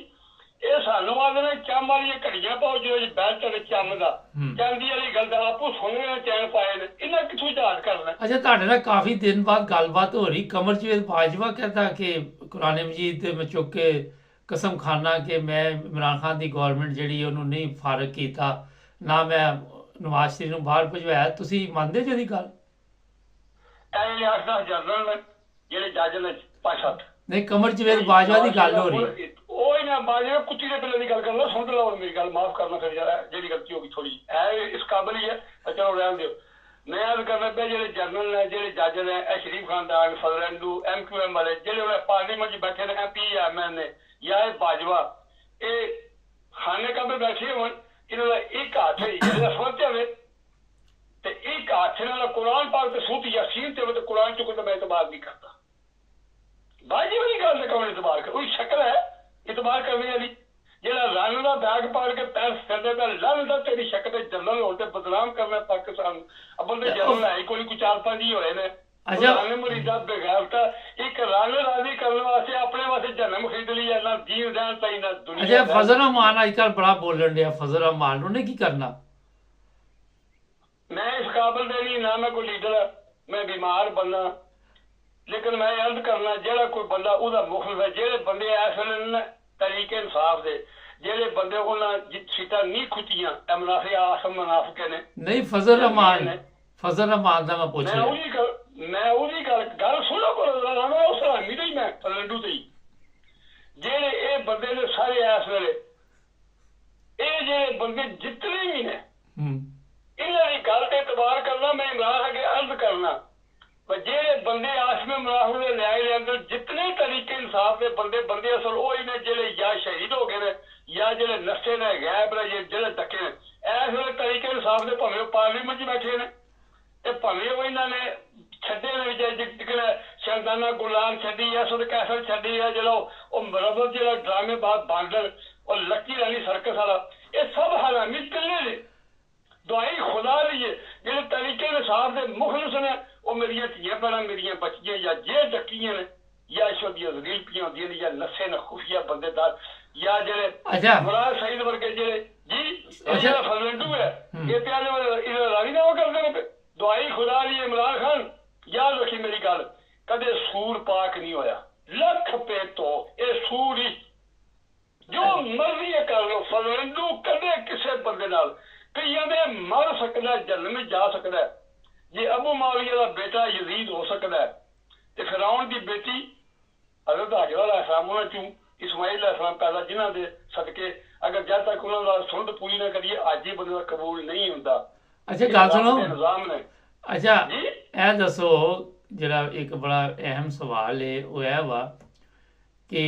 ਇਹ ਸਾਨੂੰ ਆਦੇ ਨੇ ਚੰਮ ਵਾਲੀਆਂ ਘੜੀਆਂ ਪਾਓ, ਜੋ ਬੈਲਟ ਤੇ ਚੰਮ ਦਾ ਚਾਂਦੀ ਵਾਲੀ ਗੱਲ ਦਾ ਆਪੂ ਸੁਣਨੇ ਚੈਨ ਪਾਏ ਨੇ, ਇਹਨਾਂ ਕਿੱਥੋਂ ਯਾਦ ਕਰਨਾ। ਅੱਛਾ ਤੁਹਾਡੇ ਨਾਲ ਕਾਫੀ ਦਿਨ ਬਾਅਦ ਗੱਲਬਾਤ ਹੋ ਰਹੀ, ਕਮਰਜੀਤ ਬਾਜਵਾ ਕਹਿੰਦਾ ਕਿ ਕੁਰਾਨ ਮਜੀਦ ਤੇ ਮੈਂ ਚੁੱਕ ਕੇ ਕਸਮ ਖਾਨਾ ਕਿ ਮੈਂ ਇਮਰਾਨ ਖਾਨ ਦੀ ਗਵਰਨਮੈਂਟ ਜਿਹੜੀ ਉਹਨੂੰ ਨਹੀਂ ਫਾਰਗ ਕੀਤਾ, ਨਾ ਮੈਂ ਨਵਾਜ਼ ਸ਼ਰੀਫ ਨੂੰ ਬਾਹਰ ਭਜਵਾਇਆ। ਤੁਸੀਂ ਮੰਨਦੇ ਜੋ ਦੀ ਗੱਲ? ਇਹ 8-10 ਜਨਰਲ ਨੇ ਜਿਹੜੇ ਜੱਜ ਨੇ 5-7 ਨਹੀਂ, ਕਮਰਜੀਤ ਬਾਜਵਾ ਦੀ ਗੱਲ ਹੋ ਰਹੀ। ਉਹ ਹੀ ਨਾ ਬਾਜਵਾ ਕੁੱਤੀ ਦੇ ਬਿੱਲੇ ਦੀ ਗੱਲ ਕਰ ਲਓ। ਸੁਣ ਲਓ ਮੇਰੀ ਗੱਲ, ਮਾਫ ਕਰਨਾ ਫਿਰ ਜਿਹੜੀ ਗਲਤੀ ਹੋ ਗਈ ਥੋੜੀ ਹੈ, ਇਸ ਕਾਬਲ ਹੀ ਹੈ, ਚਲੋ ਰਹਿਣ ਦਿਓ। ਮੈਂ ਅਰਜ਼ ਕਰਨਾ ਪਿਆ ਜਿਹੜੇ ਜਨਰਲ ਨੇ, ਜਿਹੜੇ ਜੱਜ ਨੇ, ਇਹ ਸ਼ਰੀਫ ਖਾਨਦਾਨ, ਫਜ਼ਲੰਦੂ, MQM ਵਾਲੇ ਜਿਹੜੇ ਉਹਨੇ ਪਾਰਲੀਮੈਂਟ 'ਚ ਬੈਠੇ ਨੇ, MP MN ਨੇ, ਜਾਂ ਇਹ ਬਾਜਵਾ, ਇਹ ਖਾਨੇ ਕਾਬੇ ਬੈਠੇ ਹੋਣ, ਇਹਨਾਂ ਦਾ ਇੱਕ ਹੱਥ ਜਿਹੜਾ ਸੋਚਿਆ ਹੋਵੇ ਤੇ ਇੱਕ ਹੱਥ ਨਾਲ ਕੁਰਾਨ ਪਾਕ ਤੇ ਸੂਤ ਯਾਸੀਨ ਤੇ ਕੁਰਾਨ ਚੁੱਕਣ ਦਾ ਮੈਂ ਇਤਬਾਰ ਨਹੀਂ ਕਰਦਾ। ਬਾਜੀ ਵਾਲੀ ਗੱਲ ਤੇ ਕੌਣ ਇਤਬਾਰ ਕਰ? ਉਹੀ ਸ਼ਕਲ ਹੈ ਇਤਬਾਰ ਕਰਨੇ ਵਾਲੀ, ਜਿਹੜਾ ਰਨ ਦਾ ਬੈਗ ਪਾੜ ਕੇ ਪੈਰ ਫਿਰਦੇ ਪਿਆ, ਰਨ ਦਾ ਤੇਰੀ ਸ਼ਕਲ ਤੇ ਜਨਰਲ ਹੋਣ ਤੇ ਬਦਨਾਮ ਕਰਨਾ ਪਾਕਿਸਤਾਨ। ਬੰਦੇ ਜਨਰਲ ਹੈ ਕੋਈ 4-5 ਹੀ ਹੋਏ ਨੇ। ਰਨ ਮਰੀਦਾ ਬਗੈਰਤਾ ਇੱਕ ਰਨ ਰਾਜ਼ੀ ਕਰਨ ਵਾਸਤੇ ਆਪਣੇ ਵਾਸਤੇ ਜਨਮ ਖਰੀਦ ਲਈ ਜਾਂਦਾ, ਜੀਵ ਰਹਿਣ ਚਾਹੀਦਾ ਦੁਨੀਆ। ਅੱਛਾ ਫਜ਼ਲ ਰਹਿਮਾਨ ਅੱਜ ਕੱਲ੍ਹ ਬੜਾ ਬੋਲਣ ਡਿਆ, ਫਜ਼ਲ ਰਹਿਮਾਨ ਉਹਨੇ ਕੀ ਕਰਨਾ? ਮੈਂ ਇਸ ਕਾਬਲ ਦੇ ਨਹੀਂ, ਨਾ ਮੈਂ ਕੋਈ ਲੀਡਰ, ਮੈਂ ਬਿਮਾਰ ਬੰਦਾ, ਲੇਕਿਨ ਮੈਂ ਅਰਜ਼ ਕਰਨਾ ਜਿਹੜਾ ਕੋਈ ਬੰਦਾ ਉਹਦਾ ਮੁਖਲਿਫ ਹੈ, ਜਿਹੜੇ ਬੰਦੇ ਇਸ ਵੇਲੇ ਤਰੀਕੇ ਇਨਸਾਫ ਦੇ, ਜਿਹੜੇ ਬੰਦੇ ਉਹਨਾਂ ਸੀਟਾਂ ਨਹੀਂ ਖੁੱਚੀਆਂ, ਮੁਨਾਫੇ ਆਸਮ ਮੁਨਾਫਕੇ ਨੇ। ਨਹੀਂ ਫਜ਼ਲ ਰਹਿਮਾਨ ਦਾ ਮੈਂ ਪੁੱਛ ਰਿਹਾ। ਮੈਂ ਉਹਦੀ ਗੱਲ ਸੁਣੋ ਕੋਲ, ਮੈਂ ਉਸ ਹਰਾਮੀ ਤੋਂ ਹੀ, ਮੈਂ ਲੰਡੂ ਤੇ ਹੀ, ਜਿਹੜੇ ਇਹ ਬੰਦੇ ਨੇ ਸਾਰੇ ਇਸ ਵੇਲੇ, ਇਹ ਜਿਹੜੇ ਬੰਦੇ ਜਿਤਨੇ ਵੀ ਨੇ, ਇਹਨਾਂ ਦੀ ਗੱਲ ਤੇ ਇਤਬਾਰ ਕਰਨਾ। ਮੈਂ ਇਮਰਾਨ ਅੱਗੇ ਅਰਜ਼ ਕਰਨਾ, ਜਿਹੜੇ ਬੰਦੇ ਆਸਮੇ ਮੁਨਾਫੇ ਦੇ ਲਿਆਏ ਦੇ ਅੰਦਰ ਜਿਤਨੇ ਤਰੀਕੇ ਇਨਸਾਫ ਦੇ ਬੰਦੇ ਅਸਲ ਉਹ ਹੀ ਨੇ, ਜਿਹੜੇ ਜਾਂ ਸ਼ਹੀਦ ਹੋ ਗਏ ਨੇ ਜਾਂ ਜਿਹੜੇ ਨਸ਼ੇ ਨੇ, ਗਾਇਬ ਨੇ, ਜਿਹੜੇ ਧੱਕੇ ਨੇ। ਇਸ ਵੇਲੇ ਤਰੀਕੇ ਇਨਸਾਫ ਦੇ ਭਾਵੇਂ ਪਾਰਲੀਮੈਂਟ 'ਚ ਬੈਠੇ ਨੇ ਤੇ ਭਾਵੇਂ ਉਹ ਇਹਨਾਂ ਨੇ ਛੱਡੇ ਨੇ, ਜਿਹੜਾ ਸ਼ਰਦਾਨਾ ਗੁਲਾਮ ਛੱਡੀ ਹੈ, ਸੁਦ ਕੈਸਰ ਛੱਡੀ ਹੈ, ਜਿਹੜਾ ਉਹ ਮਰਬਤ ਜਿਹੜਾ ਡਰਾਮੇਬਾਜ਼ ਬਾਂਡਰ, ਉਹ ਲੱਕੀ ਰਾਣੀ ਸਰਕਸ ਵਾਲਾ, ਇਹ ਸਭ ਹਰਾਮੀ ਕਿੱਲੇ ਨੇ। ਦੁਆਈ ਖੁਦਾ ਲਈ ਜਿਹੜੇ ਤਰੀਕੇ ਇਨਸਾਫ ਦੇ ਮੁਖਲਿਸ ਨੇ, ਉਹ ਮੇਰੀਆਂ ਧੀਆਂ ਭੈਣਾਂ, ਮੇਰੀਆਂ ਬੱਚੀਆਂ ਜਾਂ ਜੇ ਡੱਕੀਆਂ ਨੇ, ਜਾਂ ਇਸ਼ਵ ਦੀਆਂ ਜ਼ਲੀਲਪੀਆਂ ਹੁੰਦੀਆਂ ਨੇ, ਜਾਂ ਨਸ਼ੇ ਨੇ ਖੁਫੀਆ ਬੰਦੇਦਾਰ, ਜਾਂ ਜਿਹੜੇ ਮੁਰਾਦ ਸਈਦ ਵਰਗੇ ਜਿਹੜੇ ਜੀ ਜਿਹੜਾ ਫਜ਼ਲੰਡੂ ਹੈ, ਇਹ ਪਿਆਰੇ ਇਹਨਾਂ ਰਾਜ਼ੀਨਾਮਾ ਕਰਦੇ ਨੇ। ਦੁਆਈ ਖੁਦਾ ਲਈ ਇਮਰਾਨ ਖਾਨ ਯਾਦ ਰੱਖੀ ਮੇਰੀ ਗੱਲ, ਕਦੇ ਸੂਰ ਪਾਕ ਨਹੀਂ ਹੋਇਆ, ਲੱਖ ਪੇ ਤੋਂ ਇਹ ਸੂਰ ਹੀ ਜੋ ਮਰਜ਼ੀ ਕਰ ਲਓ। ਫਜ਼ਲੰਡੂ ਕਦੇ ਕਿਸੇ ਬੰਦੇ ਨਾਲ ਕਈਆਂ ਦੇ ਮਰ ਸਕਦਾ, ਜਨਮ ਵਿੱਚ ਜਾ ਸਕਦਾ। ਜੇ ਅਬੂ ਮਾਵੀਆ ਦਾ ਬੇਟਾ ਯਜ਼ੀਦ ਹੋ ਸਕਦਾ ਤੇ ਫਿਰੌਨ ਦੀ ਬੇਟੀ ਹਜ਼ਰਤ ਹਾਜਰਾ ਅਲੈਹਿਸਲਾਮ, ਉਹਨਾਂ ਚੋਂ ਇਸਮਾਈਲ ਅਲੈਹਿਸਲਾਮ ਪੈਦਾ, ਜਿਨ੍ਹਾਂ ਦੇ ਸਦਕੇ ਅਗਰ ਜਦ ਤੱਕ ਉਹਨਾਂ ਦਾ ਸੁਣਦ ਪੂਰੀ ਨਾ ਕਰੀਏ ਅੱਜ ਹੀ ਬੰਦੇ ਦਾ ਕਬੂਲ ਨਹੀਂ ਹੁੰਦਾ। ਅੱਛਾ ਗੱਲ ਸੁਣੋ, ਨਿਜ਼ਾਮ ਨੇ। ਅੱਛਾ ਇਹ ਦੱਸੋ, ਜਿਹੜਾ ਇੱਕ ਬੜਾ ਅਹਿਮ ਸਵਾਲ ਹੈ ਉਹ ਇਹ ਵਾ ਕਿ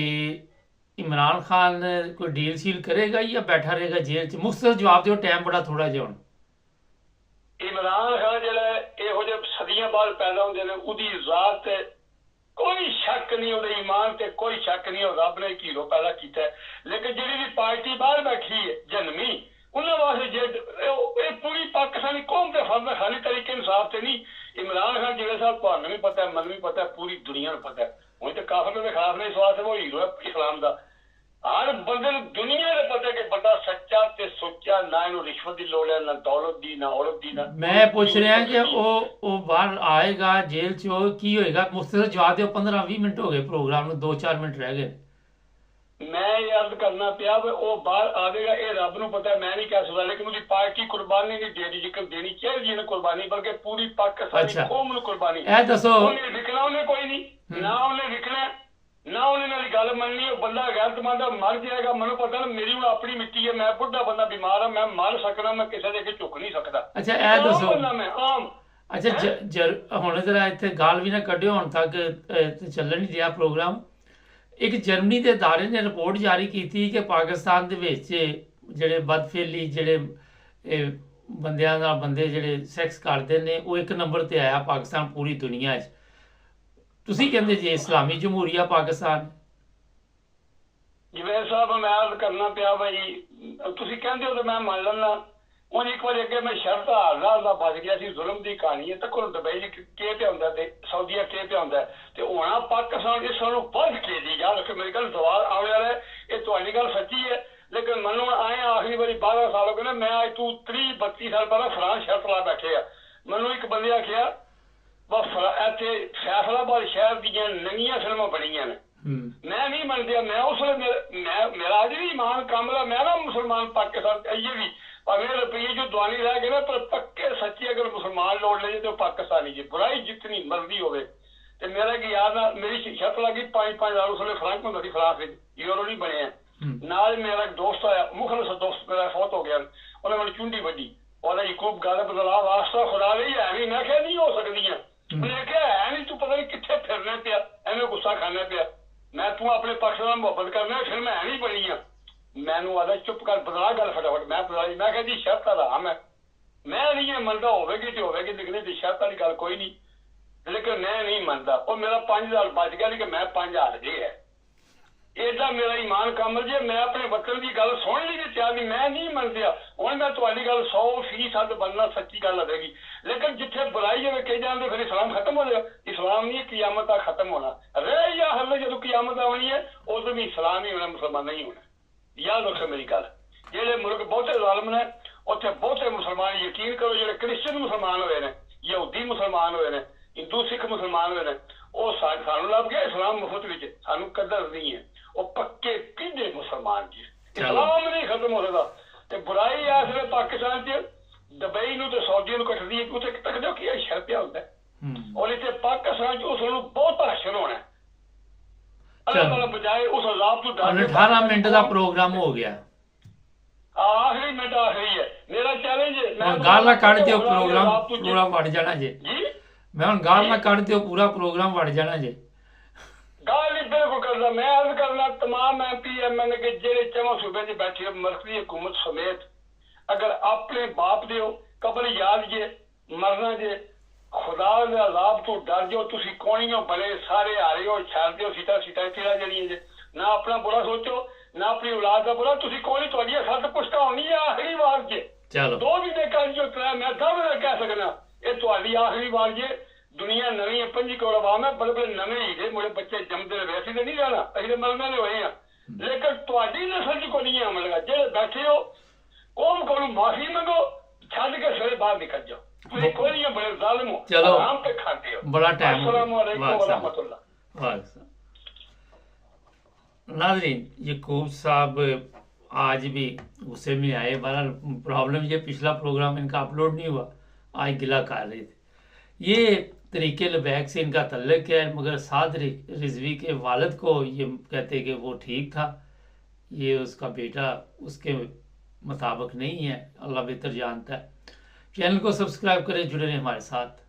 ਇਮਰਾਨ ਖਾਨ ਕੋਈ ਡੀਲ ਸ਼ੀਲ ਕਰੇਗਾ ਜਾਂ ਬੈਠਾ ਰਹੇਗਾ ਜੇਲ੍ਹ 'ਚ? ਮੁਖਤਸਰ ਜਵਾਬ ਦਿਓ, ਟਾਈਮ ਬੜਾ ਥੋੜਾ ਜਿਹਾ ਹੁਣ। ਇਮਰਾਨ ਖਾਨ ਜਿਹੜਾ ਇਹੋ ਜਿਹੇ ਸਦੀਆਂ ਬਾਅਦ ਪੈਦਾ ਹੁੰਦੇ ਨੇ, ਉਹਦੀ ਜ਼ਾਤ ਤੇ ਕੋਈ ਸ਼ੱਕ ਨਹੀਂ, ਉਹਦੇ ਈਮਾਨ ਤੇ ਕੋਈ ਸ਼ੱਕ ਨਹੀਂ, ਉਹ ਰੱਬ ਨੇ ਇੱਕ ਹੀਰੋ ਪੈਦਾ ਕੀਤਾ। ਲੇਕਿਨ ਜਿਹੜੀ ਵੀ ਪਾਰਟੀ ਬਾਹਰ ਬੈਠੀ ਹੈ ਜਨਮੀ, ਉਹਨਾਂ ਵਾਸਤੇ ਜੇ ਇਹ ਪੂਰੀ ਪਾਕਿਸਤਾਨੀ ਕੌਮ ਦੇ ਫਰਜ਼ ਖਾਲੀ ਤਰੀਕੇ ਇਨਸਾਫ ਤੇ ਨਹੀਂ, इमरान खान जिले साहब ਤੁਹਾਨੂੰ भी पता है, ਮੈਨੂੰ भी पता है, पूरी दुनिया ਨੂੰ पता है। ਹੁਣ ਤੇ ਕਾਫਰ ਦੇ ਖਿਲਾਫ ਨਹੀਂ ਸਵਾਲ ਹੈ, ਉਹ ਹੀਰੋ ਹੈ ਇਸਲਾਮ ਦਾ। ਹਰ ਬੰਦੇ ਨੂੰ ਦੁਨੀਆ ਦਾ ਪਤਾ ਕਿ ਬੰਦਾ ਸੱਚਾ ਤੇ ਸੁੱਚਾ, ਨਾ ਇਹਨੂੰ ਰਿਸ਼ਵਤ ਦੀ ਲੋੜ ਹੈ, ਨਾ ਦੌਲਤ ਦੀ, ਨਾ ਔਰਤ ਦੀ। ਨਾ ਮੈਂ ਪੁੱਛ ਰਿਹਾ ਕਿ ਉਹ ਬਾਹਰ ਆਏਗਾ ਜੇਲ੍ਹ 'ਚ, ਉਹ ਕੀ ਹੋਏਗਾ? ਮੁਖਤਸਰ ਜਵਾਬ ਦਿਓ। 15-20 ਮਿੰਟ ਹੋ ਗਏ ਪ੍ਰੋਗਰਾਮ ਨੂੰ, 2-4 ਮਿੰਟ ਰਹਿ ਗਏ। मैं ये अर्ज करना पिया वो बाहर आवेगा, ये रब नूं पता, मैं नहीं कह सकता। लेकिन उसकी पार्टी कुर्बानी नहीं देनी जिक्र देनी चाहिए ना, कुर्बानी बल्कि पूरी पाकिस्तानी कौम नूं कुर्बानी। ਇਹ ਦੱਸੋ, ਉਹਨੇ ਵਿਕਣਾ ਉਹਨੇ ਕੋਈ ਨਹੀਂ, ਨਾ ਉਹਨੇ ਵਿਕਣਾ, ਨਾ ਉਹਨੇ ਨਾਲ ਗੱਲ ਮੰਨਣੀ। ਉਹ ਬੰਦਾ ਗੈਰਤਮੰਦ ਆ, ਮਰ ਜਾਏਗਾ। ਮੈਨੂੰ ਪਤਾ ਨਾ, ਮੇਰੀ ਹੁਣ ਆਪਣੀ ਮਿੱਟੀ ਹੈ, ਮੈਂ ਬੁੱਢਾ ਬੰਦਾ ਬਿਮਾਰ ਆ, ਮੈਂ ਮਰ ਸਕਦਾ, ਮੈਂ ਕਿਸੇ ਦੇ ਅੱਗੇ ਝੁਕ ਨਹੀਂ ਸਕਦਾ। ਅੱਛਾ ਇਹ ਦੱਸੋ, ਮੈਂ ਆਮ ਅੱਛਾ ਹੁਣ ਜਰਾ ਇੱਥੇ ਗਾਲ ਵੀ ਨਾ ਕੱਢਿਓ, ਹੁਣ ਤੱਕ ਚੱਲਣ ਨਹੀਂ ਰਿਹਾ ਪ੍ਰੋਗਰਾਮ। ਇੱਕ ਜਰਮਨੀ ਦੇ ਅਦਾਰੇ ਨੇ ਰਿਪੋਰਟ ਜਾਰੀ ਕੀਤੀ ਕਿ ਪਾਕਿਸਤਾਨ ਦੇ ਵਿੱਚ ਜਿਹੜੇ ਬਦਫੇਲੀ, ਜਿਹੜੇ ਬੰਦਿਆਂ ਨਾਲ ਬੰਦੇ ਜਿਹੜੇ ਸੈਕਸ ਕਰਦੇ ਨੇ, ਉਹ 1 ਨੰਬਰ ਤੇ ਆਇਆ ਪਾਕਿਸਤਾਨ ਪੂਰੀ ਦੁਨੀਆ 'ਚ। ਤੁਸੀਂ ਕਹਿੰਦੇ ਜੀ ਇਸਲਾਮੀ ਜਮਹੂਰੀਆ ਪਾਕਿਸਤਾਨ? ਜਿਵੇਂ ਸਾਹਿਬ ਮੈਂ ਅਰਜ਼ ਕਰਨਾ ਪਿਆ ਬਈ, ਤੁਸੀਂ ਕਹਿੰਦੇ ਹੋ ਤਾਂ ਮੈਂ ਮੰਨ ਲੈਂਦਾ। ਹੁਣ ਇੱਕ ਵਾਰ ਅੱਗੇ ਮੈਂ ਸ਼ਰਤ ਹਾਰਦਾ ਦਾ ਬਚ ਗਿਆ ਸੀ। ਜ਼ੁਲਮ ਦੀ ਕਹਾਣੀ ਹੈ। ਤਾਂ ਕੋਲ ਦੁਬਈ ਕੇ ਤੇ ਹੁੰਦਾ ਤੇ ਸਾਊਦੀਆ ਕੇ ਤੇ ਹੁੰਦਾ, ਤੇ ਹੋਣਾ ਪਾਕਿਸਤਾਨ ਇਸ ਨੂੰ ਵੱਧ ਕੇ ਦੀ। ਯਾਦ ਰੱਖੋ ਮੇਰੀ ਗੱਲ, ਸਵਾਲ ਆਉਣ ਵਾਲਾ ਹੈ, ਇਹ ਤੁਹਾਡੀ ਗੱਲ ਸੱਚੀ ਹੈ। ਲੇਕਿਨ ਮੈਨੂੰ ਆਏ ਆਖਰੀ ਵਾਰੀ 12 ਸਾਲ ਹੋ ਗਏ ਨਾ, ਮੈਂ ਅੱਜ ਤੂੰ 30-32 ਸਾਲ ਪਹਿਲਾਂ ਫਰਾਂਸ ਸ਼ਰਤ ਲਾ ਬੈਠੇ ਆ। ਮੈਨੂੰ ਇੱਕ ਬੰਦੇ ਆਖਿਆ ਇੱਥੇ ਫੈਸਲਾਬਾਦ ਸ਼ਹਿਰ ਦੀਆਂ ਨਵੀਆਂ ਫਿਲਮਾਂ ਬਣੀਆਂ ਨੇ, ਮੈਂ ਨਹੀਂ ਮੰਨਦਿਆ। ਮੈਂ ਉਸ ਵੇਲੇ ਮੇਰਾ ਅੱਜ ਵੀ ਈਮਾਨ ਕਾਮਲਾ, ਮੈਂ ਨਾ ਮੁਸਲਮਾਨ ਪਾਕਿਸਤਾਨ ਇਹ ਵੀ ਭਾਵੇਂ ਰੁਪਈਏ ਜੋ ਦੁਆਨੀ ਰਹਿ ਗਏ ਨਾ, ਪਰ ਪੱਕੇ ਸੱਚੇ ਅਗਰ ਮੁਸਲਮਾਨ ਲੋੜ ਲੈ ਜੇ ਤੇ ਪਾਕਿਸਤਾਨੀ ਜੀ ਬੁਰਾਈ ਜਿਤਨੀ ਮਰਜ਼ੀ ਹੋਵੇ। ਤੇ ਮੇਰਾ ਕੀ ਯਾਦ ਆ, ਮੇਰੀ ਸ਼ਰਤ ਲੱਗੀ 5-5 ਉਸ ਵੇਲੇ ਫਰੰਕ ਹੁੰਦਾ ਸੀ ਫਰਾਂਸ ਵਿੱਚ, ਯੂਰੋ ਨਹੀਂ ਬਣਿਆ। ਨਾਲ ਮੇਰਾ ਇੱਕ ਦੋਸਤ ਆਇਆ, ਮੁਖਲਸ ਦੋਸਤ ਮੇਰਾ ਫੌਤ ਹੋ ਗਿਆ, ਉਹਨੇ ਮੈਨੂੰ ਚੁੰਡੀ ਵੱਢੀ। ਉਹਦਾ ਯਕੂਬ ਗੱਲ ਬਦਲਾ ਵਾਸਤਾ ਖੁਦਾ ਲਈ ਹੈ ਵੀ। ਮੈਂ ਕਿਹਾ ਨਹੀਂ ਹੋ ਸਕਦੀਆਂ। ਉਹਨੇ ਕਿਹਾ ਹੈ ਨਹੀਂ, ਤੂੰ ਪਤਾ ਨਹੀਂ ਕਿੱਥੇ ਫਿਰਨੇ ਪਿਆ, ਐਵੇਂ ਗੁੱਸਾ ਖਾਣਾ ਪਿਆ। ਮੈਂ ਤੂੰ ਆਪਣੇ ਪਕਸ਼ ਨਾਲ ਮੁਹੱਬਤ ਕਰਨਾ, ਫਿਰ ਮੈਂ ਨਹੀਂ ਬਣੀ ਆ। ਮੈਨੂੰ ਆਦਾ ਚੁੱਪ ਕਰ, ਬਦਲਾ ਗੱਲ ਫਟਾਫਟ। ਮੈਂ ਬਦਲਾਈ, ਮੈਂ ਕਿਹਾ ਜੀ ਸ਼ਰਤ ਆਰਾਮ ਹੈ, ਮੈਂ ਨਹੀਂ ਇਹ ਮੰਨਦਾ, ਹੋਵੇਗੀ ਤੇ ਹੋਵੇਗੀ, ਲਿਖਣੀ ਦੀ ਸ਼ਰਤ ਵਾਲੀ ਗੱਲ ਕੋਈ ਨਹੀਂ। ਲੇਕਿਨ ਮੈਂ ਨਹੀਂ ਮੰਨਦਾ। ਉਹ ਮੇਰਾ 5000 ਬਚ ਗਿਆ, ਲੇਕਿਨ ਮੈਂ 5000 ਜੇ ਹੈ। ਏਦਾਂ ਮੇਰਾ ਈਮਾਨ ਕਾਮਲ ਜੇ। ਮੈਂ ਆਪਣੇ ਵਤਨ ਦੀ ਗੱਲ ਸੁਣ ਲਈ ਤੇ ਤਿਆਰ ਨਹੀਂ, ਮੈਂ ਨਹੀਂ ਮੰਨਦਿਆ। ਹੁਣ ਮੈਂ ਤੁਹਾਡੀ ਗੱਲ 100% ਬਣਨਾ ਸੱਚੀ ਗੱਲ ਹੋਵੇਗੀ। ਲੇਕਿਨ ਜਿੱਥੇ ਬੁਰਾਈ ਹੋਵੇ ਕਹੀ ਜਾਂਦੇ ਫਿਰ ਇਸਲਾਮ ਖਤਮ ਹੋ ਜਾਏਗਾ। ਇਸਲਾਮ ਨਹੀਂ, ਕਿਆਮਤ ਤੱਕ ਖਤਮ ਹੋਣਾ। ਰਹਿ ਜਾਂ ਹਲੇ ਜਦੋਂ ਕਿਆਮਤ ਆਉਣੀ ਹੈ ਉਦੋਂ ਵੀ ਇਸਲਾਮ ਹੀ ਹੋਣਾ, ਮੁਸਲਮਾਨ ਨਹੀਂ ਹੋਣਾ। ਯਾਦ ਰੱਖੋ ਮੇਰੀ ਗੱਲ। ਜਿਹੜੇ ਮੁਲਕ ਬਹੁਤੇ ਜ਼ਾਲਮ ਨੇ, ਉੱਥੇ ਬਹੁਤੇ ਮੁਸਲਮਾਨ, ਯਕੀਨ ਕਰੋ ਜਿਹੜੇ ਕ੍ਰਿਸਚਨ ਮੁਸਲਮਾਨ ਹੋਏ ਨੇ, ਯਹੂਦੀ ਮੁਸਲਮਾਨ ਹੋਏ ਨੇ, ਹਿੰਦੂ ਸਿੱਖ ਮੁਸਲਮਾਨ ਹੋਏ ਨੇ, ਉਹ ਸਾਨੂੰ ਲੱਭ ਗਿਆ ਇਸਲਾਮ ਮੁਫਤ ਵਿੱਚ। ਸਾਨੂੰ ਕਦਰ ਨਹੀਂ ਹੈ। ਉਹ ਪੱਕੇ ਪੀਂਦੇ ਮੁਸਲਮਾਨ ਜੀ। ਇਸਲਾਮ ਨਹੀਂ ਖਤਮ ਹੋ ਸਕਦਾ। ਤੇ ਬੁਰਾਈ ਇਸ ਵੇਲੇ ਪਾਕਿਸਤਾਨ 'ਚ ਦੁਬਈ ਨੂੰ ਤੇ ਸਾਊਦੀ ਨੂੰ ਕੱਟਦੀ ਹੈ। ਉੱਥੇ ਤੱਕਦੇ ਹੋ ਕੀ ਇਹ ਸ਼ਰਪਿਆ ਹੁੰਦਾ, ਔਰ ਇੱਥੇ ਪਾਕਿਸਤਾਨ 'ਚ ਉਸ ਨੂੰ ਬਹੁਤ ਭਾਸ਼ਣ ਹੋਣਾ। ਅੱਲਾਹ ਤਾਲਾ ਬਜਾਏ ਉਸ ਅਜ਼ਾਬ ਤੋਂ ਡਰ। 18 ਮਿੰਟ ਦਾ ਪ੍ਰੋਗਰਾਮ ਹੋ ਗਿਆ। ਆਖਰੀ ਮਿੰਟ ਆਖਰੀ ਹੈ ਮੇਰਾ ਚੈਲੰਜ। ਹੁਣ ਗਾਲ ਨਾ ਕੱਢ ਦਿਓ, ਪ੍ਰੋਗਰਾਮ ਪੂਰਾ ਵੜ ਜਾਣਾ ਜੇ। ਮੈਂ ਹੁਣ ਗਾਲ ਨਾ ਕੱਢ ਦਿਓ, ਪੂਰਾ ਪ੍ਰੋਗਰਾਮ ਵੜ ਜਾਣਾ ਜੇ। ਗੱਲ ਨਹੀਂ ਬਿਲਕੁਲ ਕਰਦਾ। ਮੈਂ अर्ज करना तमाम MP-MN के ਜਿਹੜੇ ਚਵਾਂ ਸੂਬੇ 'ਚ ਬੈਠੇ ਮਰਕਜ਼ੀ ਹਕੂਮਤ ਸਮੇਤ, ਅਗਰ ਆਪਣੇ ਬਾਪ ਦਿਓ ਕਬਰ ਯਾਦ ਜੇ, ਮਰਨਾ ਜੇ, ਖੁਦਾ ਦੇ ਅਜ਼ਾਬ ਤੋਂ ਡਰ ਜਾਓ। ਤੁਸੀਂ ਕੋਣੀਆਂ ਬਲੇ ਸਾਰੇ ਆ ਰਹੇ ਹੋ, ਛੱਡਦੇ ਹੋ ਸੀਟਾਂ ਤੇਰਾ ਜਿਹੜੀਆਂ ਜੇ। ਨਾ ਆਪਣਾ ਬੁਰਾ ਸੋਚੋ, ਨਾ ਆਪਣੀ ਔਲਾਦ ਦਾ ਬੁਰਾ। ਤੁਸੀਂ ਕੋਈ ਤੁਹਾਡੀਆਂ ਸੱਤ ਪੁਸ਼ਤਾਂ ਹੋਣੀ ਹੈ ਆਖਰੀ ਵਾਰ ਜੇ। ਚਲੋ 2 ਮਹੀਨੇ ਕੱਲ ਜੋ ਕਰਾਇਆ, ਮੈਂ ਸਭ ਨੂੰ ਕਹਿ ਸਕਦਾ ਇਹ ਤੁਹਾਡੀ ਆਖਰੀ ਵਾਰ ਜੇ। ਦੁਨੀਆ ਨਵੀਂ ਹੈ, 5 ਕਰੋੜ ਆਵਾਮ ਹੈ, ਬੜੇ ਬੜੇ ਨਵੇਂ ਹੀਰੇ ਮੁੜੇ ਬੱਚੇ ਜੰਮਦੇ ਰਹੇ। ਅਸੀਂ ਤਾਂ ਨਹੀਂ ਰਹਿਣਾ, ਅਸੀਂ ਤਾਂ ਮਰਨੇ ਦੇ ਹੋਏ ਆ। ਲੇਕਿਨ ਤੁਹਾਡੀ ਨਸਲ 'ਚ ਕੋਈ ਨਹੀਂ ਆਮਲੇਗਾ। ਜਿਹੜੇ ਬੈਠੇ ਹੋ ਕੌਮ ਕੋਲੋਂ ਮਾਫੀ ਮੰਗੋ, ਛੱਡ ਕੇ ਸਵੇਰੇ ਬਾਹਰ ਨਿਕਲ ਜਾਓ। ਤੁਸੀਂ ਕੋਈ ਨਹੀਂ, ਬੜੇ ਜ਼ਾਲਿਮ ਹੋ, ਆਰਾਮ ਤੇ ਖਾਤੇ ਹੋ। ਬੜਾ ਟਾਈਮ। अस्सलाम वालेकुम व रहमतुल्लाह। नाज़रीन, यकूब साहब आज भी गुस्से में आए। बहरहाल प्रॉब्लम ये, पिछला प्रोग्राम इनका अपलोड नहीं हुआ, आज गिला कर रहे थे। ये तरीके लबैक से इनका तल्लक है, मगर साद रिजवी के वालिद को ये कहते कि वो ठीक था, ये उसका बेटा उसके मुताबिक नहीं है। अल्लाह बेहतर जानता है। चैनल को सब्सक्राइब करें, जुड़े रहें हमारे साथ।